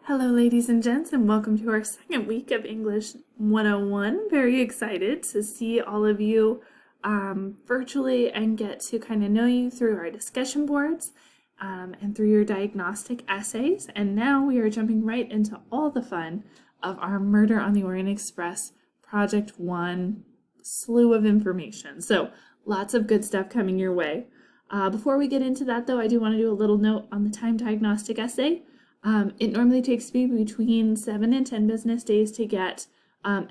Hello, ladies and gents, and welcome to our second week of English 101. Very excited to see all of you virtually and get to kind of know you through our discussion boards and through your diagnostic essays. And now we are jumping right into all the fun of our Murder on the Orient Express Project 1 slew of information. So lots of good stuff coming your way. Before we get into that, though, I do want to do a little note on the time diagnostic essay. It normally takes me between 7 and 10 business days to get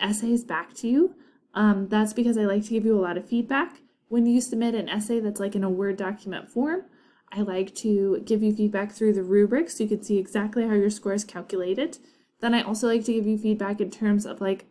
essays back to you. That's because I like to give you a lot of feedback. When you submit an essay that's like in a Word document form, I like to give you feedback through the rubric so you can see exactly how your score is calculated. Then I also like to give you feedback in terms of like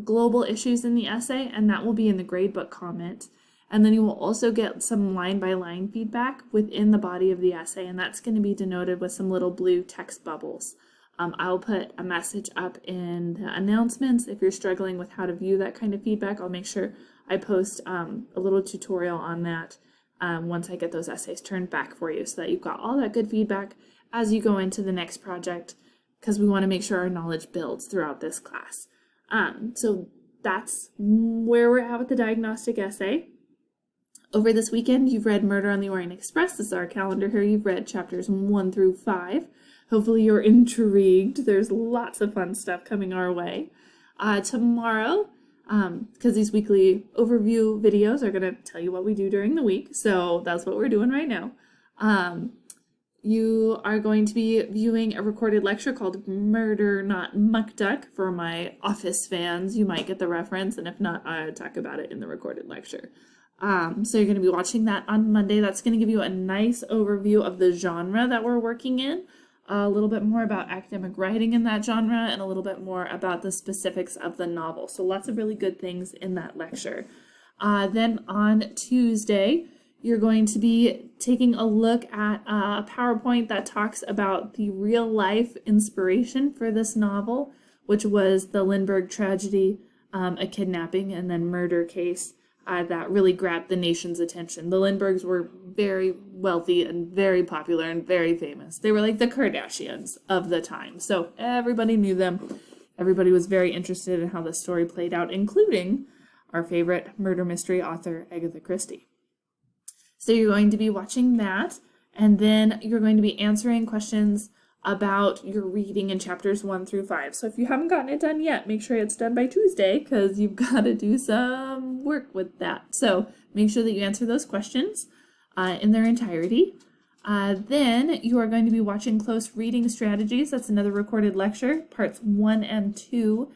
global issues in the essay, and that will be in the gradebook comment. And then you will also get some line-by-line feedback within the body of the essay, and that's going to be denoted with some little blue text bubbles. I'll put a message up in the announcements. If you're struggling with how to view that kind of feedback, I'll make sure I post a little tutorial on that once I get those essays turned back for you, so that you've got all that good feedback as you go into the next project, because we want to make sure our knowledge builds throughout this class. So that's where we're at with the diagnostic essay. Over this weekend, you've read Murder on the Orient Express. This is our calendar here. You've read chapters 1 through 5. Hopefully you're intrigued. There's lots of fun stuff coming our way. Tomorrow, because these weekly overview videos are going to tell you what we do during the week, so that's what we're doing right now. You are going to be viewing a recorded lecture called Murder Not Muck Duck. For my Office fans, you might get the reference, and if not, I'll talk about it in the recorded lecture. So you're going to be watching that on Monday. That's going to give you a nice overview of the genre that we're working in, a little bit more about academic writing in that genre, and a little bit more about the specifics of the novel. So lots of really good things in that lecture. Then on Tuesday, you're going to be taking a look at a PowerPoint that talks about the real life inspiration for this novel, which was the Lindbergh tragedy, a kidnapping and then murder case. That really grabbed the nation's attention. The Lindberghs were very wealthy and very popular and very famous. They were like the Kardashians of the time. So everybody knew them. Everybody was very interested in how the story played out, including our favorite murder mystery author, Agatha Christie. So you're going to be watching that, and then you're going to be answering questions about your reading in chapters 1 through 5. So if you haven't gotten it done yet, make sure it's done by Tuesday, because you've got to do some work with that. So make sure that you answer those questions in their entirety. Then you are going to be watching Close Reading Strategies. That's another recorded lecture, parts 1 and 2.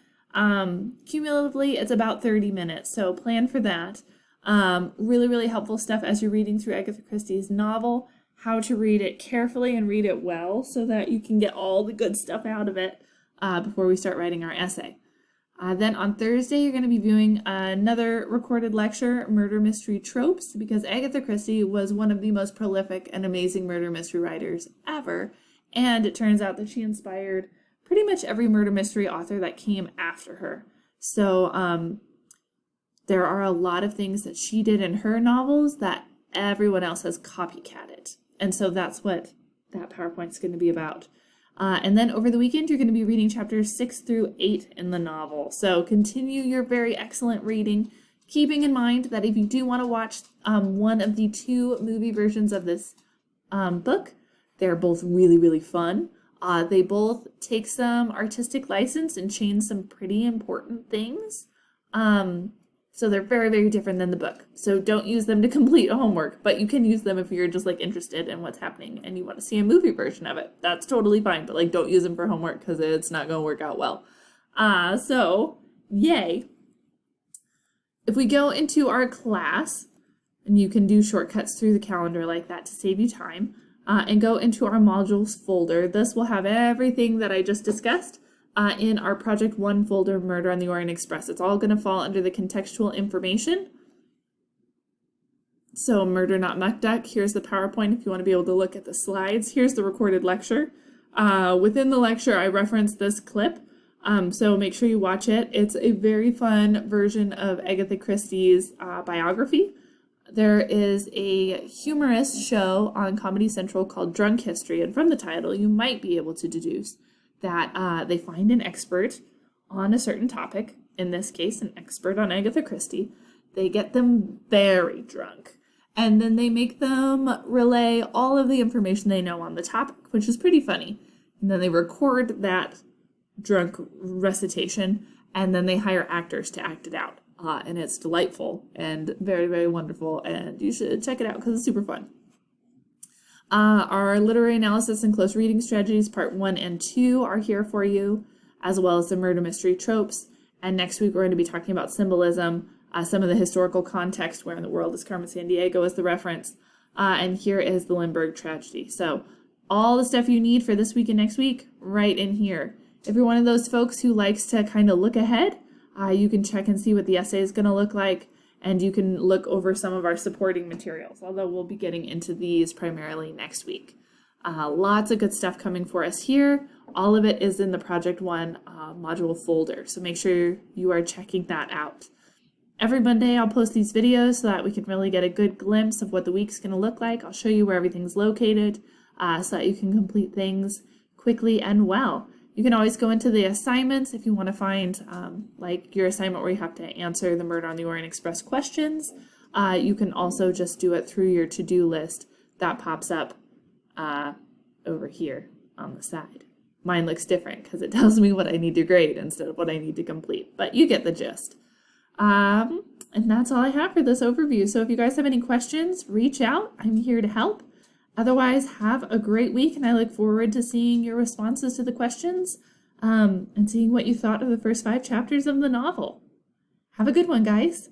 Cumulatively, it's about 30 minutes, so plan for that. Really, really helpful stuff as you're reading through Agatha Christie's novel. How to read it carefully and read it well so that you can get all the good stuff out of it before we start writing our essay. Then on Thursday, you're going to be viewing another recorded lecture, Murder Mystery Tropes, because Agatha Christie was one of the most prolific and amazing murder mystery writers ever, and it turns out that she inspired pretty much every murder mystery author that came after her. So there are a lot of things that she did in her novels that everyone else has copycatted. And so that's what that PowerPoint's going to be about. And then over the weekend, you're going to be reading chapters 6 through 8 in the novel. So continue your very excellent reading, keeping in mind that if you do want to watch one of the 2 movie versions of this book, they're both really, really fun. They both take some artistic license and change some pretty important things. So they're very, very different than the book. So don't use them to complete homework, but you can use them if you're just like interested in what's happening and you want to see a movie version of it. That's totally fine, but like don't use them for homework because it's not going to work out well. So yay. If we go into our class, and you can do shortcuts through the calendar like that to save you time, and go into our modules folder, this will have everything that I just discussed. In our Project 1 folder, Murder on the Orient Express. It's all going to fall under the contextual information. So Murder Not Muck Duck, here's the PowerPoint if you want to be able to look at the slides. Here's the recorded lecture. Within the lecture, I referenced this clip, so make sure you watch it. It's a very fun version of Agatha Christie's biography. There is a humorous show on Comedy Central called Drunk History, and from the title, you might be able to deduce that they find an expert on a certain topic, in this case, an expert on Agatha Christie. They get them very drunk, and then they make them relay all of the information they know on the topic, which is pretty funny. And then they record that drunk recitation, and then they hire actors to act it out. And it's delightful and very, very wonderful, and you should check it out because it's super fun. Our literary analysis and close reading strategies, part 1 and 2, are here for you, as well as the murder mystery tropes. And next week, we're going to be talking about symbolism, some of the historical context, where in the world is Carmen Sandiego as the reference. And here is the Lindbergh tragedy. So all the stuff you need for this week and next week, right in here. If you're one of those folks who likes to kind of look ahead, you can check and see what the essay is going to look like, and you can look over some of our supporting materials, although we'll be getting into these primarily next week. Lots of good stuff coming for us here. All of it is in the Project 1 module folder, so make sure you are checking that out. Every Monday I'll post these videos so that we can really get a good glimpse of what the week's going to look like. I'll show you where everything's located so that you can complete things quickly and well. You can always go into the assignments if you want to find like your assignment where you have to answer the Murder on the Orient Express questions. You can also just do it through your to-do list that pops up over here on the side. Mine looks different because it tells me what I need to grade instead of what I need to complete, but you get the gist. And that's all I have for this overview. So if you guys have any questions, reach out. I'm here to help. Otherwise, have a great week, and I look forward to seeing your responses to the questions and seeing what you thought of the first 5 chapters of the novel. Have a good one, guys.